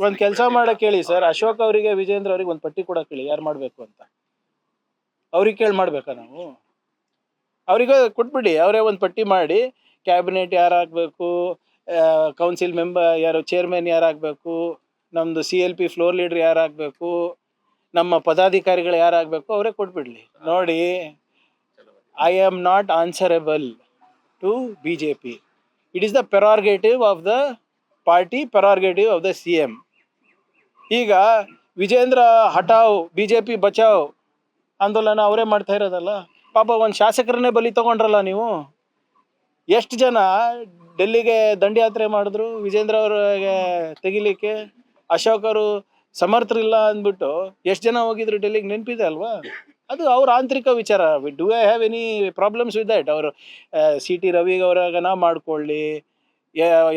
ಒಂದ್ ಕೆಲಸ ಮಾಡಕ್ ಹೇಳಿ ಸರ್, ಅಶೋಕ್ ಅವರಿಗೆ ವಿಜೇಂದ್ರ ಅವರಿಗೆ ಒಂದ್ ಪಟ್ಟಿ ಕೊಡಕ್ ಹೇಳಿ ಯಾರು ಮಾಡ್ಬೇಕು ಅಂತ. ಅವ್ರಿಗೆ ಕೇಳಿ ಮಾಡ್ಬೇಕಾ ನಾವು? ಅವ್ರಿಗೆ ಕೊಟ್ಬಿಡಿ, ಅವರೇ ಒಂದು ಪಟ್ಟಿ ಮಾಡಿ ಕ್ಯಾಬಿನೆಟ್ ಯಾರಾಗಬೇಕು, ಕೌನ್ಸಿಲ್ ಮೆಂಬರ್ ಯಾರು, ಚೇರ್ಮನ್ ಯಾರಾಗಬೇಕು, ನಮ್ಮದು CLP ಫ್ಲೋರ್ ಲೀಡರ್ ಯಾರಾಗಬೇಕು, ನಮ್ಮ ಪದಾಧಿಕಾರಿಗಳು ಯಾರಾಗಬೇಕು ಅವರೇ ಕೊಟ್ಬಿಡ್ಲಿ. ನೋಡಿ, I am not answerable to BJP. It is the prerogative of the party, prerogative of the CM. ಈಗ ವಿಜೇಂದ್ರ ಹಟಾವ್ BJP ಬಚಾವ್ ಆಂದೋಲನ ಅವರೇ ಮಾಡ್ತಾ ಇರೋದಲ್ಲ. ಪಾಪ ಒಂದು ಶಾಸಕರನ್ನೇ ಬಲಿ ತಗೊಂಡ್ರಲ್ಲ ನೀವು. ಎಷ್ಟು ಜನ ಡೆಲ್ಲಿಗೆ ದಂಡಯಾತ್ರೆ ಮಾಡಿದ್ರು ವಿಜೇಂದ್ರ ಅವ್ರಿಗೆ ತೆಗಿಲಿಕ್ಕೆ. ಅಶೋಕ್ ಅವರು ಸಮರ್ಥರಿಲ್ಲ ಅಂದ್ಬಿಟ್ಟು ಎಷ್ಟು ಜನ ಹೋಗಿದ್ರು ಡೆಲ್ಲಿಗೆ, ನೆನಪಿದೆ ಅಲ್ವಾ? ಅದು ಅವ್ರ ಆಂತರಿಕ ವಿಚಾರ. Do I have any problems with that? ಅವರು CT ರವಿಗೆ ಅವ್ರಾಗನ ಮಾಡ್ಕೊಳ್ಳಿ,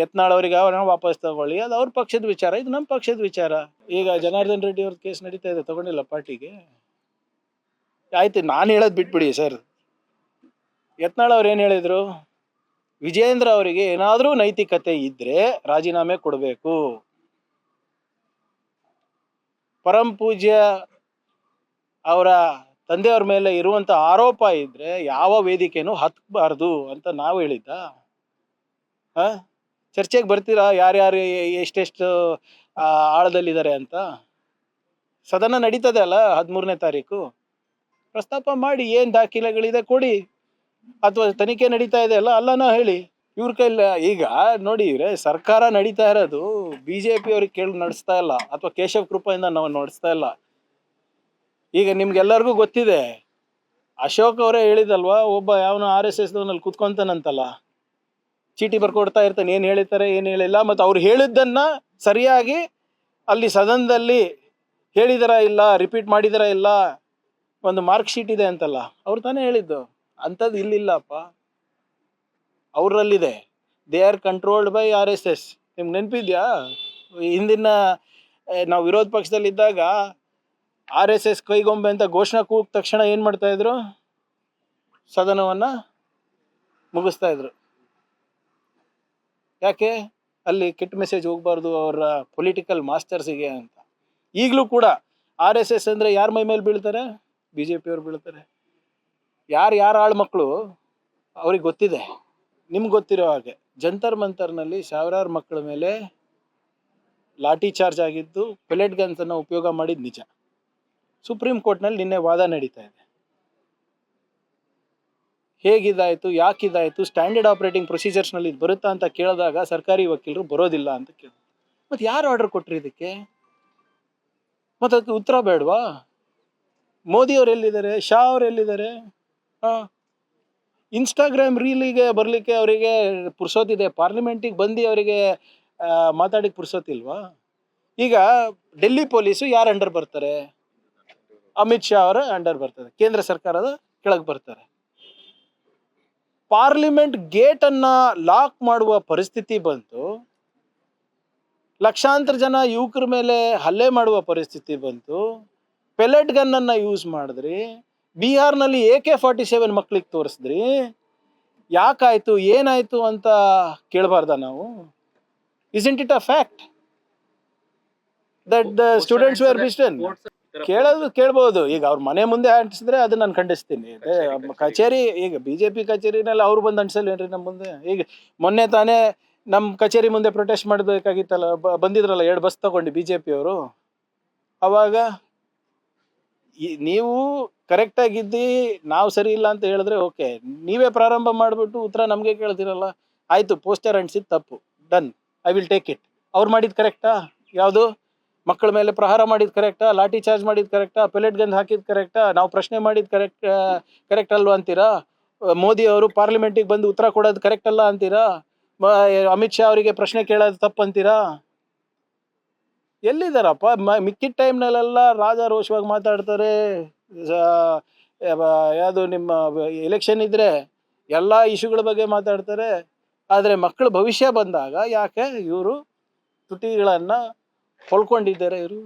ಯತ್ನಾಳ್ ಅವ್ರಿಗೆ ಅವ್ರನ್ನ ವಾಪಸ್ ತಗೊಳ್ಳಿ, ಅದು ಅವ್ರ ಪಕ್ಷದ ವಿಚಾರ, ಇದು ನಮ್ಮ ಪಕ್ಷದ ವಿಚಾರ. ಈಗ ಜನಾರ್ದನ್ ರೆಡ್ಡಿ ಅವ್ರ ಕೇಸ್ ನಡೀತಾ ಇದೆ, ತಗೊಂಡಿಲ್ಲ ಪಾರ್ಟಿಗೆ. ಆಯ್ತು, ನಾನು ಹೇಳೋದು ಬಿಟ್ಬಿಡಿ ಸರ್. ಯತ್ನಾಳ್ ಅವ್ರು ಏನು ಹೇಳಿದ್ರು? ವಿಜೇಂದ್ರ ಅವರಿಗೆ ಏನಾದರೂ ನೈತಿಕತೆ ಇದ್ರೆ ರಾಜೀನಾಮೆ ಕೊಡಬೇಕು. ಪರಂ ಪೂಜ್ಯ ಅವರ ತಂದೆಯವ್ರ ಮೇಲೆ ಇರುವಂತ ಆರೋಪ ಇದ್ರೆ ಯಾವ ವೇದಿಕೆನೂ ಹತ್ಬಾರ್ದು ಅಂತ ನಾವು ಹೇಳಿದ್ದ. ಚರ್ಚೆಗೆ ಬರ್ತೀರಾ ಯಾರ್ಯಾರು ಎಷ್ಟೆಷ್ಟು ಆಳದಲ್ಲಿದ್ದಾರೆ ಅಂತ? ಸದನ ನಡೀತದೆ ಅಲ್ಲ 13ನೇ ತಾರೀಕು, ಪ್ರಸ್ತಾಪ ಮಾಡಿ, ಏನ್ ದಾಖಲೆಗಳಿದೆ ಕೊಡಿ, ಅಥವಾ ತನಿಖೆ ನಡೀತಾ ಇದೆ ಅಲ್ಲ ಅಲ್ಲನ ಹೇಳಿ. ಇವ್ರ ಕೈಲ ಈಗ ನೋಡಿ, ಇವ್ರೆ ಸರ್ಕಾರ ನಡೀತಾ ಇರೋದು BJP ಅವ್ರಿಗೆ ಕೇಳಿ ನಡೆಸ್ತಾ ಇಲ್ಲ, ಅಥವಾ ಕೇಶವ್ ಕೃಪೆಯಿಂದ ನಾವು ನಡೆಸ್ತಾ ಇಲ್ಲ. ಈಗ ನಿಮ್ಗೆಲ್ಲರಿಗೂ ಗೊತ್ತಿದೆ, ಅಶೋಕ್ ಅವರೇ ಹೇಳಿದಲ್ವಾ, ಒಬ್ಬ ಯಾವನ RSS ನಲ್ಲಿ ಕುತ್ಕೊಂತಾನಂತಲ್ಲ, ಚೀಟಿ ಬರ್ಕೊಡ್ತಾ ಇರ್ತಾನೆ, ಏನ್ ಹೇಳಿತಾರೆ ಏನ್ ಹೇಳಿಲ್ಲ, ಮತ್ತು ಅವ್ರು ಹೇಳಿದ್ದನ್ನ ಸರಿಯಾಗಿ ಅಲ್ಲಿ ಸದನದಲ್ಲಿ ಹೇಳಿದಾರ ಇಲ್ಲ, ರಿಪೀಟ್ ಮಾಡಿದಾರ ಇಲ್ಲ, ಒಂದು ಮಾರ್ಕ್ ಶೀಟ್ ಇದೆ ಅಂತಲ್ಲ, ಅವ್ರು ತಾನೇ ಹೇಳಿದ್ದು. ಅಂಥದ್ದು ಇಲ್ಲಿಲ್ಲಪ್ಪ, ಅವರಲ್ಲಿದೆ. They are controlled by RSS. ನಿಮ್ಗೆ ನೆನಪಿದ್ಯಾ? ಹಿಂದಿನ ನಾವು ವಿರೋಧ ಪಕ್ಷದಲ್ಲಿದ್ದಾಗ RSS ಕೈಗೊಂಬೆ ಅಂತ ಘೋಷಣೆ ಕೂಗ ತಕ್ಷಣ ಏನು ಮಾಡ್ತಾ ಇದ್ರು? ಸದನವನ್ನ ಮುಗಿಸ್ತಾ ಇದ್ರು. ಯಾಕೆ? ಅಲ್ಲಿ ಕೆಟ್ಟ ಮೆಸೇಜ್ ಹೋಗ್ಬಾರ್ದು ಅವರ ಪೊಲಿಟಿಕಲ್ ಮಾಸ್ಟರ್ಸಿಗೆ ಅಂತ. ಈಗಲೂ ಕೂಡ RSS ಅಂದರೆ ಯಾರ ಮೈ ಮೇಲೆ ಬೀಳ್ತಾರೆ? BJP ಅವ್ರು ಬೀಳ್ತಾರೆ. ಯಾರ ಆಳ್ ಮಕ್ಕಳು ಅವ್ರಿಗೆ ಗೊತ್ತಿದೆ. ನಿಮ್ಗೆ ಗೊತ್ತಿರೋ ಹಾಗೆ ಜಂತರ್ ಮಂತರ್ನಲ್ಲಿ ಸಾವಿರಾರು ಮಕ್ಕಳ ಮೇಲೆ ಲಾಠಿ ಚಾರ್ಜ್ ಆಗಿದ್ದು, ಪೆಲೆಟ್ ಗನ್ಸ್ ಅನ್ನು ಉಪಯೋಗ ಮಾಡಿದ್ದು ನಿಜ. ಸುಪ್ರೀಂ ಕೋರ್ಟ್ನಲ್ಲಿ ನಿನ್ನೆ ವಾದ ನಡೀತಾ ಇದೆ. ಹೇಗಿದಾಯಿತು, ಯಾಕಿದಾಯಿತು, ಸ್ಟ್ಯಾಂಡರ್ಡ್ ಆಪರೇಟಿಂಗ್ ಪ್ರೊಸೀಜರ್ಸ್ನಲ್ಲಿ ಇದು ಬರುತ್ತಾ ಅಂತ ಕೇಳಿದಾಗ ಸರ್ಕಾರಿ ವಕೀಲರು ಬರೋದಿಲ್ಲ ಅಂತ ಕೇಳಿದ್ರು. ಮತ್ತು ಯಾರು ಆರ್ಡರ್ ಕೊಟ್ರಿ ಇದಕ್ಕೆ? ಮತ್ತು ಅದಕ್ಕೆ ಉತ್ತರ ಬೇಡವಾ? ಮೋದಿ ಅವ್ರು ಎಲ್ಲಿದ್ದಾರೆ? ಶಾ ಅವ್ರು ಎಲ್ಲಿದ್ದಾರೆ? ಇನ್ಸ್ಟಾಗ್ರಾಮ್ ರೀಲಿಗೆ ಬರಲಿಕ್ಕೆ ಅವರಿಗೆ ಪುರ್ಸೋತಿದೆ, ಪಾರ್ಲಿಮೆಂಟಿಗೆ ಬಂದು ಅವರಿಗೆ ಮಾತಾಡಿಗೆ ಪುರ್ಸೋತಿಲ್ವಾ? ಈಗ ಡೆಲ್ಲಿ ಪೊಲೀಸು ಯಾರು ಅಂಡರ್ ಬರ್ತಾರೆ? ಅಮಿತ್ ಶಾ ಅವರ ಅಂಡರ್ ಬರ್ತಾರೆ, ಕೇಂದ್ರ ಸರ್ಕಾರದ ಕೆಳಗೆ ಬರ್ತಾರೆ. ಪಾರ್ಲಿಮೆಂಟ್ ಗೇಟ್ ಅನ್ನ ಲಾಕ್ ಮಾಡುವ ಪರಿಸ್ಥಿತಿ ಬಂತು, ಲಕ್ಷಾಂತರ ಜನ ಯುವಕರ ಮೇಲೆ ಹಲ್ಲೆ ಮಾಡುವ ಪರಿಸ್ಥಿತಿ ಬಂತು, ಪೆಲೆಟ್ ಗನ್ ಅನ್ನ ಯೂಸ್ ಮಾಡಿದ್ರಿ, ಬಿಹಾರ್ನಲ್ಲಿ AK-47 ಮಕ್ಳಿಗೆ ತೋರಿಸಿದ್ರಿ. ಯಾಕಾಯ್ತು, ಏನಾಯ್ತು ಅಂತ ಕೇಳಬಾರ್ದ ನಾವು? Isn't it a fact that the students were beaten? ಕೇಳ್ಬೋದು. ಈಗ ಅವ್ರ ಮನೆ ಮುಂದೆ ಅಂಟಿಸಿದ್ರೆ ಅದು ನಾನು ಖಂಡಿಸ್ತೀನಿ. ಕಚೇರಿ, ಈಗ BJP ಕಚೇರಿನಲ್ಲಿ ಅವ್ರು ಬಂದು ಅಂಟಿಸಲ್ವೇನ್ರಿ ನಮ್ಮ ಮುಂದೆ? ಈಗ ಮೊನ್ನೆ ತಾನೇ ನಮ್ಮ ಕಚೇರಿ ಮುಂದೆ ಪ್ರೊಟೆಸ್ಟ್ ಮಾಡಬೇಕಾಗಿತ್ತಲ್ಲ, ಬಂದಿದ್ರಲ್ಲ 2 ಬಸ್ ತಗೊಂಡು BJP ಅವರು. ಅವಾಗ ನೀವು ಕರೆಕ್ಟ್ ಆಗಿದ್ದಿ, ನಾವು ಸರಿ ಇಲ್ಲ ಅಂತ ಹೇಳಿದ್ರೆ ಓಕೆ, ನೀವೇ ಪ್ರಾರಂಭ ಮಾಡಿಬಿಟ್ಟು ಉತ್ತರ ನಮಗೆ ಕೇಳ್ತಿರಲ್ಲ. ಆಯ್ತು, ಪೋಸ್ಟರ್ ಅಂಟಿಸಿದ್ ತಪ್ಪು, done, I will take it. ಅವ್ರು ಮಾಡಿದ್ ಕರೆಕ್ಟಾ? ಯಾವುದು? ಮಕ್ಕಳ ಮೇಲೆ ಪ್ರಹಾರ ಮಾಡಿದ್ ಕರೆಕ್ಟಾ? ಲಾಠಿ ಚಾರ್ಜ್ ಮಾಡಿದ್ ಕರೆಕ್ಟಾ? ಪೆಲೆಟ್ ಗನ್ ಹಾಕಿದ್ ಕರೆಕ್ಟಾ? ನಾವು ಪ್ರಶ್ನೆ ಮಾಡಿದ್ ಕರೆಕ್ಟ್ ಅಲ್ವಾ ಅಂತೀರಾ? ಮೋದಿ ಅವರು ಪಾರ್ಲಿಮೆಂಟಿಗೆ ಬಂದು ಉತ್ತರ ಕೊಡೋದು ಕರೆಕ್ಟ್ ಅಲ್ಲ ಅಂತೀರಾ? ಅಮಿತ್ ಶಾ ಅವರಿಗೆ ಪ್ರಶ್ನೆ ಕೇಳೋದು ತಪ್ಪು ಅಂತೀರಾ? ಎಲ್ಲಿದ್ದಾರಪ್ಪ? ಮಿಕ್ಕಿದ ಟೈಮ್ನಲ್ಲೆಲ್ಲ ರಾಜಾರೋಷವಾಗಿ ಮಾತಾಡ್ತಾರೆ. ಯಾವುದು ನಿಮ್ಮ ಎಲೆಕ್ಷನ್ ಇದ್ರೆ ಎಲ್ಲ ಇಶ್ಯೂಗಳ ಬಗ್ಗೆ ಮಾತಾಡ್ತಾರೆ. ಆದರೆ ಮಕ್ಕಳ ಭವಿಷ್ಯ ಬಂದಾಗ ಯಾಕೆ ಇವರು ತುಟಿಗಳನ್ನು ಹೊಲ್ಕೊಂಡಿದ್ದಾರೆ? ಇವರು